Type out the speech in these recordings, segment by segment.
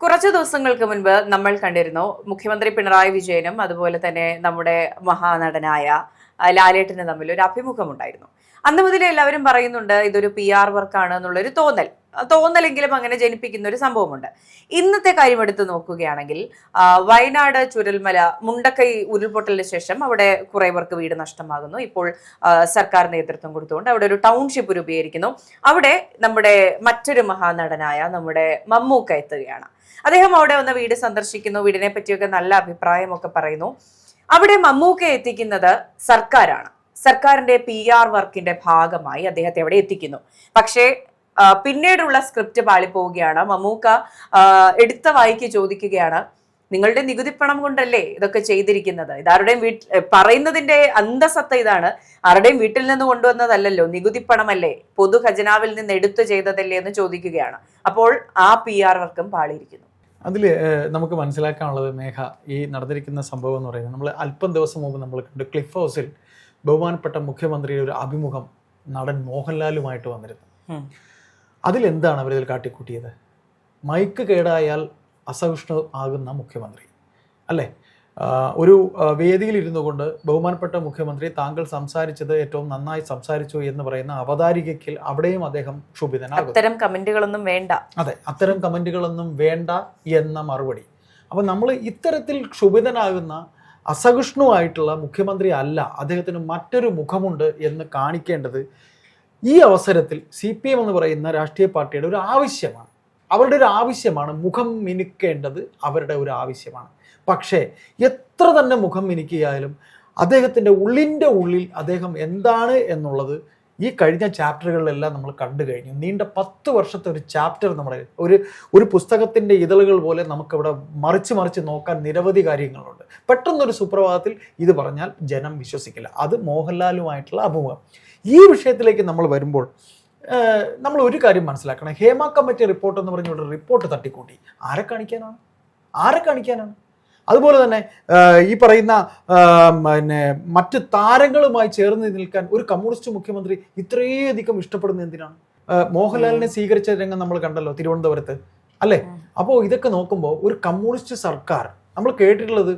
കുറച്ചു ദിവസങ്ങൾക്ക് മുൻപ് നമ്മൾ കണ്ടിരുന്നു മുഖ്യമന്ത്രി പിണറായി വിജയനും അതുപോലെ തന്നെ നമ്മുടെ മഹാനടനായ ലാലേട്ടനും തമ്മിൽ ഒരു അഭിമുഖമുണ്ടായിരുന്നു. അന്ന് മുതലേ എല്ലാവരും പറയുന്നുണ്ട് ഇതൊരു PR വർക്കാണ് എന്നുള്ളൊരു തോന്നലെങ്കിലും അങ്ങനെ ജനിപ്പിക്കുന്ന ഒരു സംഭവമുണ്ട്. ഇന്നത്തെ കാര്യം എടുത്ത് നോക്കുകയാണെങ്കിൽ വയനാട് ചുരൽമല മുണ്ടക്കൈ ഉരുൾപൊട്ടലിന് ശേഷം അവിടെ കുറെ പേർക്ക് വീട് നഷ്ടമാകുന്നു. ഇപ്പോൾ സർക്കാർ നേതൃത്വം കൊടുത്തുകൊണ്ട് അവിടെ ഒരു ടൗൺഷിപ്പ് രൂപീകരിക്കുന്നു. അവിടെ നമ്മുടെ മറ്റൊരു മഹാനടനായ നമ്മുടെ മമ്മൂക്ക എത്തുകയാണ്. അദ്ദേഹം അവിടെ വന്ന് വീട് സന്ദർശിക്കുന്നു. വീടിനെ പറ്റിയൊക്കെ നല്ല അഭിപ്രായമൊക്കെ പറയുന്നു. അവിടെ മമ്മൂക്ക എത്തിക്കുന്നത് സർക്കാരാണ്. സർക്കാരിന്റെ PR വർക്കിന്റെ ഭാഗമായി അദ്ദേഹത്തെ അവിടെ എത്തിക്കുന്നു. പക്ഷേ പിന്നീടുള്ള സ്ക്രിപ്റ്റ് പാളിപ്പോവുകയാണ്. മമ്മൂക്ക എടുത്ത വായിക്ക് ചോദിക്കുകയാണ്, നിങ്ങളുടെ നികുതിപ്പണം കൊണ്ടല്ലേ ഇതൊക്കെ ചെയ്തിരിക്കുന്നത്? ഇതാരുടെയും പറയുന്നതിന്റെ അന്തസത്ത ഇതാണ്. ആരുടെയും വീട്ടിൽ നിന്ന് കൊണ്ടുവന്നതല്ലല്ലോ, നികുതിപ്പണമല്ലേ, പൊതു ഖജനാവിൽ നിന്ന് എടുത്തു ചെയ്തതല്ലേ എന്ന് ചോദിക്കുകയാണ്. അപ്പോൾ ആ PR വർക്കും പാളിയിരിക്കുന്നു. അതിൽ നമുക്ക് മനസ്സിലാക്കാനുള്ളത് മേഘ, ഈ നടന്നിരിക്കുന്ന സംഭവം എന്ന് പറയുന്നത്, നമ്മൾ അല്പം ദിവസം മുമ്പ് നമ്മൾ കണ്ടു ക്ലിഫ് ഹൗസിൽ ബഹുമാനപ്പെട്ട മുഖ്യമന്ത്രിയുടെ ഒരു അഭിമുഖം നടൻ മോഹൻലാലുമായിട്ട് വന്നിരുന്നു. അതിലെന്താണ് അവരിതിൽ കാട്ടിക്കൂട്ടിയത്? മൈക്ക് കേടായാൽ അസഹിഷ്ണു ആകുന്ന മുഖ്യമന്ത്രി അല്ലേ? ഒരു വേദിയിൽ ഇരുന്നു കൊണ്ട് ബഹുമാനപ്പെട്ട മുഖ്യമന്ത്രി താങ്കൾ സംസാരിച്ചത് ഏറ്റവും നന്നായി സംസാരിച്ചു എന്ന് പറയുന്ന അവതാരികയ്ക്ക് അവിടെയും അദ്ദേഹം ക്ഷുഭിതനാകും. അത്തരം കമന്റുകളൊന്നും വേണ്ട. അതെ, അത്തരം കമന്റുകളൊന്നും വേണ്ട എന്ന മറുപടി. അപ്പം നമ്മൾ ഇത്തരത്തിൽ ക്ഷുഭിതനാകുന്ന അസഹിഷ്ണുവായിട്ടുള്ള മുഖ്യമന്ത്രി അല്ല, അദ്ദേഹത്തിന് മറ്റൊരു മുഖമുണ്ട് എന്ന് കാണിക്കേണ്ടത് ഈ അവസരത്തിൽ CPM എന്ന് പറയുന്ന രാഷ്ട്രീയ പാർട്ടിയുടെ ഒരു ആവശ്യമാണ്. അവരുടെ ഒരു ആവശ്യമാണ്. മുഖം മിനുക്കേണ്ടത് അവരുടെ ഒരു ആവശ്യമാണ്. പക്ഷേ എത്ര തന്നെ മുഖം മിനുക്കിയാലും അദ്ദേഹത്തിൻ്റെ ഉള്ളിൽ അദ്ദേഹം എന്താണ് എന്നുള്ളത് ഈ കഴിഞ്ഞ ചാപ്റ്ററുകളിലെല്ലാം നമ്മൾ കണ്ടു കഴിഞ്ഞു. നീണ്ട 10 വർഷത്തെ ഒരു ചാപ്റ്റർ നമ്മുടെ ഒരു പുസ്തകത്തിൻ്റെ ഇതളുകൾ പോലെ നമുക്കവിടെ മറിച്ച് നോക്കാൻ നിരവധി കാര്യങ്ങളുണ്ട്. പെട്ടെന്നൊരു സുപ്രഭാതത്തിൽ ഇത് പറഞ്ഞാൽ ജനം വിശ്വസിക്കില്ല. അത് മോഹൻലാലുമായിട്ടുള്ള അഭിമുഖം. ഈ വിഷയത്തിലേക്ക് നമ്മൾ വരുമ്പോൾ നമ്മൾ ഒരു കാര്യം മനസ്സിലാക്കണം. ഹേമ കമ്മിറ്റി റിപ്പോർട്ട് എന്ന് പറഞ്ഞ റിപ്പോർട്ട് തട്ടിക്കൂട്ടി ആരെ കാണിക്കാനാണ്? അതുപോലെ തന്നെ ഈ പറയുന്ന മറ്റ് താരങ്ങളുമായി ചേർന്ന് നിൽക്കാൻ ഒരു കമ്മ്യൂണിസ്റ്റ് മുഖ്യമന്ത്രി ഇത്രയധികം ഇഷ്ടപ്പെടുന്നത് എന്തിനാണ്? മോഹൻലാലിനെ സ്വീകരിച്ച രംഗം നമ്മൾ കണ്ടല്ലോ തിരുവനന്തപുരത്ത് അല്ലേ? അപ്പോൾ ഇതൊക്കെ നോക്കുമ്പോൾ ഒരു കമ്മ്യൂണിസ്റ്റ് സർക്കാർ, നമ്മൾ കേട്ടിട്ടുള്ളത്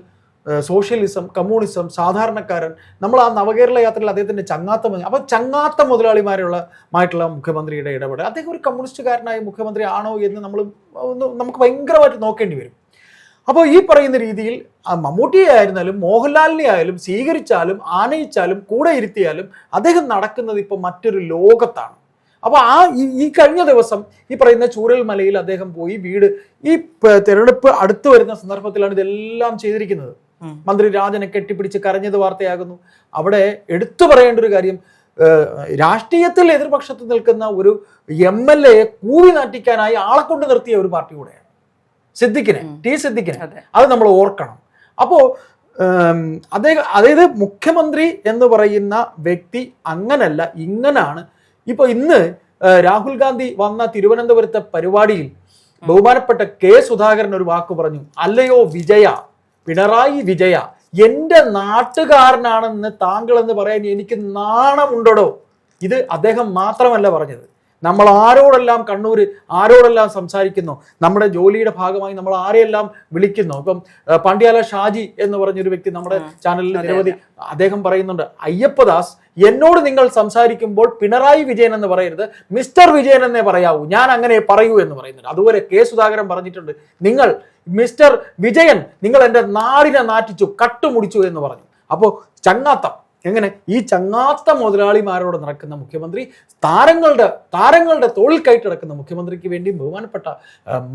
സോഷ്യലിസം, കമ്മ്യൂണിസം, സാധാരണക്കാരൻ, നമ്മൾ ആ നവകേരള യാത്രയിൽ അദ്ദേഹത്തിൻ്റെ ചങ്ങാത്ത മുതലാളിമാരുമായിട്ടുള്ള മുഖ്യമന്ത്രിയുടെ ഇടപെടൽ, അദ്ദേഹം ഒരു കമ്മ്യൂണിസ്റ്റുകാരനായ മുഖ്യമന്ത്രി ആണോ എന്ന് നമുക്ക് ഭയങ്കരമായിട്ട് നോക്കേണ്ടി വരും. അപ്പോൾ ഈ പറയുന്ന രീതിയിൽ മമ്മൂട്ടിയെ ആയിരുന്നാലും മോഹൻലാലിനെ ആയാലും സ്വീകരിച്ചാലും ആനയിച്ചാലും കൂടെ ഇരുത്തിയാലും അദ്ദേഹം നടക്കുന്നത് ഇപ്പോൾ മറ്റൊരു ലോകത്താണ്. അപ്പോൾ ഈ കഴിഞ്ഞ ദിവസം ഈ പറയുന്ന ചൂരൽമലയിൽ അദ്ദേഹം പോയി വീട്, ഈ തെരഞ്ഞെടുപ്പ് അടുത്ത് വരുന്ന സന്ദർഭത്തിലാണ് ഇതെല്ലാം ചെയ്തിരിക്കുന്നത്. മന്ത്രി രാജനെ കെട്ടിപ്പിടിച്ച് കരഞ്ഞത് വാർത്തയാകുന്നു. അവിടെ എടുത്തു പറയേണ്ട ഒരു കാര്യം, രാഷ്ട്രീയത്തിൽ എതിർപക്ഷത്ത് നിൽക്കുന്ന ഒരു MLA കൂവി നാട്ടിക്കാനായി ആളെ കൊണ്ട് നിർത്തിയ ഒരു പാർട്ടി കൂടെയാണ് സിദ്ദിഖിനെ. അത് നമ്മൾ ഓർക്കണം. അപ്പോൾ അതായത് മുഖ്യമന്ത്രി എന്ന് പറയുന്ന വ്യക്തി അങ്ങനല്ല, ഇങ്ങനാണ്. ഇപ്പൊ ഇന്ന് രാഹുൽ ഗാന്ധി വന്ന തിരുവനന്തപുരത്തെ പരിപാടിയിൽ ബഹുമാനപ്പെട്ട K. സുധാകരൻ ഒരു വാക്ക് പറഞ്ഞു, അല്ലയോ പിണറായി വിജയ, എൻ്റെ നാട്ടുകാരനാണെന്ന് താങ്കൾ എന്ന് പറയാൻ എനിക്ക് നാണമുണ്ടോ? ഇത് അദ്ദേഹം മാത്രമല്ല പറഞ്ഞത്. നമ്മൾ ആരോടെല്ലാം കണ്ണൂര് ആരോടെല്ലാം സംസാരിക്കുന്നു, നമ്മുടെ ജോലിയുടെ ഭാഗമായി നമ്മൾ ആരെയെല്ലാം വിളിക്കുന്നു. ഇപ്പം പാണ്ഡ്യാല ഷാജി എന്ന് പറഞ്ഞൊരു വ്യക്തി നമ്മുടെ ചാനലിൽ നിരവധി, അദ്ദേഹം പറയുന്നുണ്ട്, അയ്യപ്പദാസ് എന്നോട് നിങ്ങൾ സംസാരിക്കുമ്പോൾ പിണറായി വിജയൻ എന്ന് പറയരുത്, മിസ്റ്റർ വിജയൻ എന്നേ പറയാവൂ, ഞാൻ അങ്ങനെ പറയൂ എന്ന് പറയുന്നുണ്ട്. അതുപോലെ K. സുധാകരൻ പറഞ്ഞിട്ടുണ്ട്, നിങ്ങൾ മിസ്റ്റർ വിജയൻ, നിങ്ങൾ എൻ്റെ നാടിനെ നാറ്റിച്ചു, കട്ടുമുടിച്ചു എന്ന് പറഞ്ഞു. അപ്പോൾ ചങ്ങാത്തം എങ്ങനെ? ഈ ചങ്ങാത്ത മുതലാളിമാരോട് നടക്കുന്ന മുഖ്യമന്ത്രി, താരങ്ങളുടെ തോളിൽ കയറ്റി നടക്കുന്ന മുഖ്യമന്ത്രിക്ക് വേണ്ടി ബഹുമാനപ്പെട്ട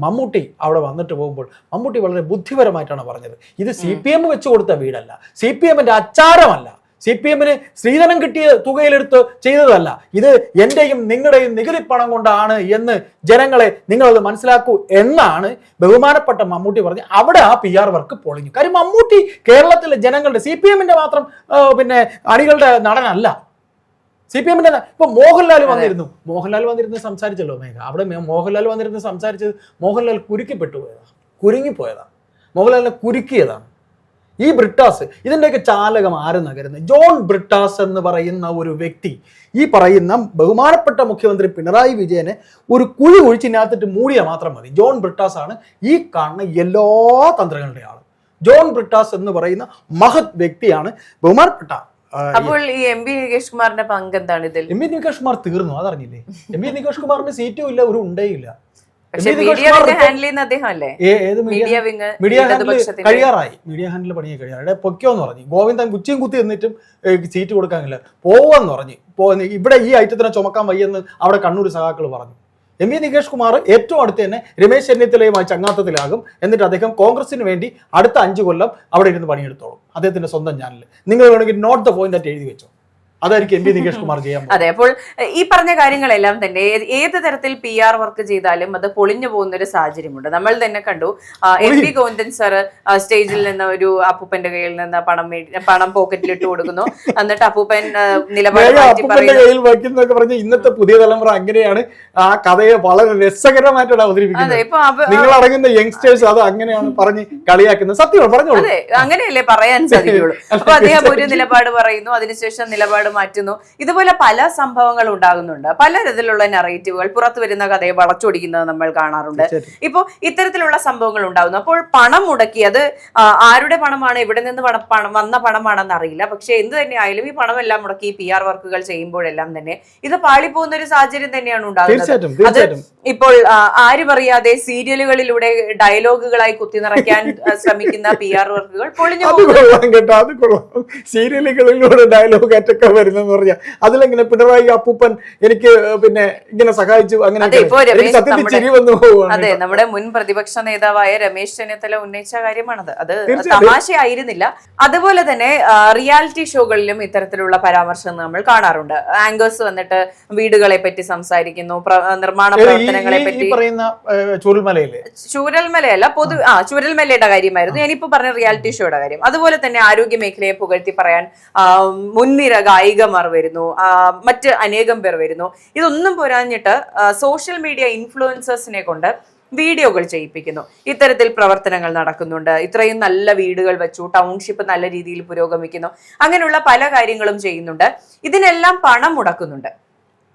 മമ്മൂട്ടി അവിടെ വന്നിട്ട് പോകുമ്പോൾ മമ്മൂട്ടി വളരെ ബുദ്ധിപരമായിട്ടാണ് പറഞ്ഞത്, ഇത് CPM വെച്ച് കൊടുത്ത വീടല്ല, CPMന്റെ അച്ചാരമല്ല, CPMന് സ്ത്രീധനം കിട്ടിയ തുകയിലെടുത്ത് ചെയ്തതല്ല, ഇത് എന്റെയും നിങ്ങളുടെയും നികുതി പണം കൊണ്ടാണ് എന്ന് ജനങ്ങളെ നിങ്ങളത് മനസ്സിലാക്കൂ എന്നാണ് ബഹുമാനപ്പെട്ട മമ്മൂട്ടി പറഞ്ഞ് അവിടെ ആ PR വർക്ക് പൊളിഞ്ഞു. കാര്യം മമ്മൂട്ടി കേരളത്തിലെ ജനങ്ങളുടെ, CPMന്റെ മാത്രം അണികളുടെ നടനല്ല, CPMന്റെ. ഇപ്പൊ മോഹൻലാൽ വന്നിരുന്ന് സംസാരിച്ചല്ലോ മേഘ. അവിടെ മോഹൻലാൽ വന്നിരുന്ന് സംസാരിച്ചത് മോഹൻലാൽ കുരുങ്ങിപ്പോയതാണ്. മോഹൻലാലിനെ കുരുക്കിയതാണ്. ഈ ബ്രിട്ടാസ് ഇതിൻ്റെയൊക്കെ ചാലകം ആരെന്നാ കരുതുന്നത്? ജോൺ ബ്രിട്ടാസ് എന്ന് പറയുന്ന ഒരു വ്യക്തി ഈ പറയുന്ന ബഹുമാനപ്പെട്ട മുഖ്യമന്ത്രി പിണറായി വിജയനെ ഒരു കുഴി ഒഴിച്ചിനകത്തിട്ട് മൂടിയാൽ മാത്രം മതി. ജോൺ ബ്രിട്ടാസ് ആണ് ഈ കാണുന്ന എല്ലാ തന്ത്രങ്ങളുടെ ആള്. ജോൺ ബ്രിട്ടാസ് എന്ന് പറയുന്ന മഹത് വ്യക്തിയാണ് ബഹുമാനപ്പെട്ട. അപ്പോൾ ഈ എം പി നികേഷ് കുമാറിന്റെ പങ്ക് എന്താണ് ഇതിൽ? എം പി നികേഷ് കുമാർ തീർന്നു, അതറിഞ്ഞില്ലേ? എം പി നികേഷ് കുമാറിന് സീറ്റും ഇല്ല, ഒരു ഉണ്ടേയില്ല. കഴിയാറായി, മീഡിയ ഹാൻഡിൽ പണിയെ കഴിയാറായി. പൊക്കോന്ന് പറഞ്ഞു ഗോവിന്ദൻ കുച്ചിയും കുത്തി എന്നിട്ടും സീറ്റ് കൊടുക്കാനില്ല, പോവാന്ന് പറഞ്ഞു. ഇവിടെ ഈ ഐറ്റത്തിനെ ചുമക്കാൻ വയ്യെന്ന് അവിടെ കണ്ണൂർ സഖാക്കൾ പറഞ്ഞു. എം പി നികേഷ് കുമാർ ഏറ്റവും അടുത്ത് തന്നെ രമേശ് ചെന്നിത്തലയുമായി ചങ്ങാത്തത്തിലാകും. എന്നിട്ട് അദ്ദേഹം കോൺഗ്രസിന് വേണ്ടി അടുത്ത 5 കൊല്ലം അവിടെ ഇരുന്ന് പണിയെടുത്തോളും, അദ്ദേഹത്തിന്റെ സ്വന്തം ചാനൽ. നിങ്ങൾ വേണമെങ്കിൽ നോട്ട് ദ പോയിന്റ് ആയിട്ട് എഴുതി വെച്ചോ, അതായിരിക്കും എം പി നികേഷ് കുമാർ ചെയ്യാൻ. അതെ, അപ്പോൾ ഈ പറഞ്ഞ കാര്യങ്ങളെല്ലാം തന്നെ ഏത് തരത്തിൽ PR വർക്ക് ചെയ്താലും അത് പൊളിഞ്ഞു പോകുന്ന ഒരു സാഹചര്യമുണ്ട്. നമ്മൾ തന്നെ കണ്ടു, എം പി ഗോവിന്ദൻ സാർ സ്റ്റേജിൽ നിന്ന് ഒരു അപ്പൂപ്പന്റെ കയ്യിൽ നിന്ന് പണം പോക്കറ്റിലിട്ട് കൊടുക്കുന്നു. എന്നിട്ട് അപ്പൂപ്പൻ നിലപാട് പറഞ്ഞ ഇന്നത്തെ പുതിയ തലമുറ അങ്ങനെയാണ് ആ കഥയെ വളരെ രസകരമായിട്ടാണ് അവതരിപ്പിക്കുന്നത്. നിങ്ങൾ അടങ്ങുന്ന യങ്സ്റ്റേഴ്സ് അത് അങ്ങനെയാണ് പറഞ്ഞ് കളിയാക്കുന്നത്. സത്യമാണ്, പറഞ്ഞോളൂ. അതെ, അങ്ങനെയല്ലേ പറയാൻ സാധിക്കുള്ളൂ. അപ്പൊ അദ്ദേഹം ഒരു നിലപാട് പറയുന്നു, അതിനുശേഷം നിലപാട് മാറ്റുന്നു. ഇതുപോലെ പല സംഭവങ്ങൾ ഉണ്ടാകുന്നുണ്ട്. പല തരത്തിലുള്ള നറേറ്റീവുകൾ പുറത്തു വരുന്ന കഥയെ വളച്ചൊടിക്കുന്നത് നമ്മൾ കാണാറുണ്ട്. ഇപ്പോ ഇത്തരത്തിലുള്ള സംഭവങ്ങൾ ഉണ്ടാകുന്നു. അപ്പോൾ പണം മുടക്കി, അത് ആരുടെ പണമാണ്, എവിടെ നിന്ന് വന്ന പണമാണെന്ന് അറിയില്ല. പക്ഷെ എന്ത് തന്നെ ആയാലും ഈ പണമെല്ലാം മുടക്കി PR വർക്കുകൾ ചെയ്യുമ്പോഴെല്ലാം തന്നെ ഇത് പാളിപ്പോകുന്ന ഒരു സാഹചര്യം തന്നെയാണ് ഉണ്ടാകുന്നത്. അത് ഇപ്പോൾ ആരും അറിയാതെ സീരിയലുകളിലൂടെ ഡയലോഗുകളായി കുത്തി നിറയ്ക്കാൻ ശ്രമിക്കുന്ന PR വർക്കുകൾ പൊളിഞ്ഞു പോകുന്നു. സീരിയലുകളിലൂടെ ഡയലോഗ് വരുന്നെന്ന് പറഞ്ഞാൽ അതിലെങ്ങനെ പിണറായി അപ്പൂപ്പൻ എനിക്ക് പിന്നെ ഇങ്ങനെ സഹായിച്ചു, അങ്ങനെ ചിരി വന്നു പോവുകയാണ്. അതെ, നമ്മുടെ മുൻ പ്രതിപക്ഷ നേതാവായ രമേശ് ചെന്നിത്തല ഉന്നയിച്ച കാര്യമാണത്. അത് തമാശയായിരുന്നില്ല. അതുപോലെ തന്നെ റിയാലിറ്റി ഷോകളിലും ഇത്തരത്തിലുള്ള പരാമർശം നമ്മൾ കാണാറുണ്ട്. ആങ്കേഴ്സ് വന്നിട്ട് വീടുകളെ പറ്റി സംസാരിക്കുന്നു, നിർമ്മാണ പ്രവർത്തനങ്ങളെ പറ്റി. ചൂരൽമലയല്ല, ചൂരൽമലയുടെ കാര്യമായിരുന്നു ഞാനിപ്പോ പറഞ്ഞ റിയാലിറ്റി ഷോയുടെ കാര്യം. അതുപോലെ തന്നെ ആരോഗ്യ മേഖലയെ പുകഴ്ത്തി പറയാൻ മുൻനിര ഗായികമാർ വരുന്നു, മറ്റ് അനേകം പേർ വരുന്നു. ഇതൊന്നും പോരാഞ്ഞിട്ട് സോഷ്യൽ മീഡിയ ഇൻഫ്ലുവൻസേഴ്സിനെ കൊണ്ട് വീഡിയോകൾ ചെയ്യിപ്പിക്കുന്നു. ഇത്തരത്തിൽ പ്രവർത്തനങ്ങൾ നടക്കുന്നുണ്ട്, ഇത്രയും നല്ല വീടുകൾ വെച്ചു, ടൗൺഷിപ്പ് നല്ല രീതിയിൽ പുരോഗമിക്കുന്നു, അങ്ങനെയുള്ള പല കാര്യങ്ങളും ചെയ്യുന്നുണ്ട്. ഇതിനെല്ലാം പണം മുടക്കുന്നുണ്ട്.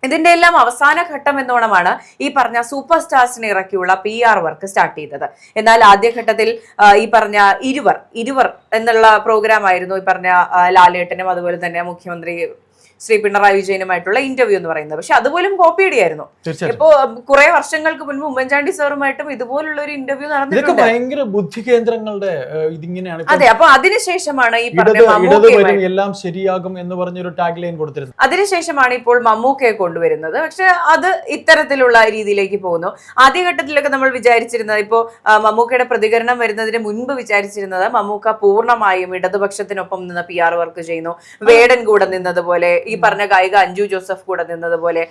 ഇതിന്റെ എല്ലാം അവസാന ഘട്ടം എന്നോണമാണ് ഈ പറഞ്ഞ സൂപ്പർ സ്റ്റാർസിനെ ഇറക്കിയുള്ള PR വർക്ക് സ്റ്റാർട്ട് ചെയ്തത്. എന്നാൽ ആദ്യഘട്ടത്തിൽ ഈ പറഞ്ഞ ഇരുവർ എന്നുള്ള പ്രോഗ്രാം ആയിരുന്നു ഈ പറഞ്ഞ ലാലേട്ടനും അതുപോലെ തന്നെ മുഖ്യമന്ത്രി ശ്രീ പിണറായി വിജയനുമായിട്ടുള്ള ഇന്റർവ്യൂ എന്ന് പറയുന്നത്. പക്ഷെ അതുപോലും കോപ്പിയടിയായിരുന്നു. ഇപ്പോ കുറെ വർഷങ്ങൾക്ക് മുൻപ് ഉമ്മൻചാണ്ടി സാറുമായിട്ടും ഇതുപോലുള്ള ഒരു ഇന്റർവ്യൂ നടന്നിട്ടുണ്ട്. ഭയങ്കര ബുദ്ധി കേന്ദ്രങ്ങളുടെ ഇതിങ്ങനെയാണ്. അതെ, അപ്പൊ അതിനുശേഷമാണ് ഈ എല്ലാം ശരിയാകും എന്ന് പറഞ്ഞൊരു ടാഗ് ലൈൻ കൊടുത്തിരുന്നത്. അതിനുശേഷമാണ് ഇപ്പോൾ മമ്മൂക്കയെ കൊണ്ടുവരുന്നത്. പക്ഷെ അത് ഇത്തരത്തിലുള്ള രീതിയിലേക്ക് പോകുന്നു. ആദ്യഘട്ടത്തിലൊക്കെ നമ്മൾ വിചാരിച്ചിരുന്നത്, ഇപ്പോ മമ്മൂക്കയുടെ പ്രതികരണം വരുന്നതിന് മുൻപ് വിചാരിച്ചിരുന്നത് മമ്മൂക്ക പൂർണ്ണമായും ഇടതുപക്ഷത്തിനൊപ്പം നിന്ന് PR വർക്ക് ചെയ്യുന്നു, വേടൻ കൂടെ നിന്നതുപോലെ, ഈ പറഞ്ഞ ഗായിക അഞ്ജു ജോസഫ് കൂടെ നിന്നതുപോലെ,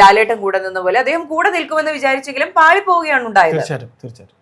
ലാലേട്ടൻ കൂടെ നിന്നതുപോലെ അദ്ദേഹം കൂടെ നിൽക്കുമെന്ന് വിചാരിച്ചെങ്കിലും പാളിപ്പോവുകയാണ് ഉണ്ടായത്. തീർച്ചയായിട്ടും.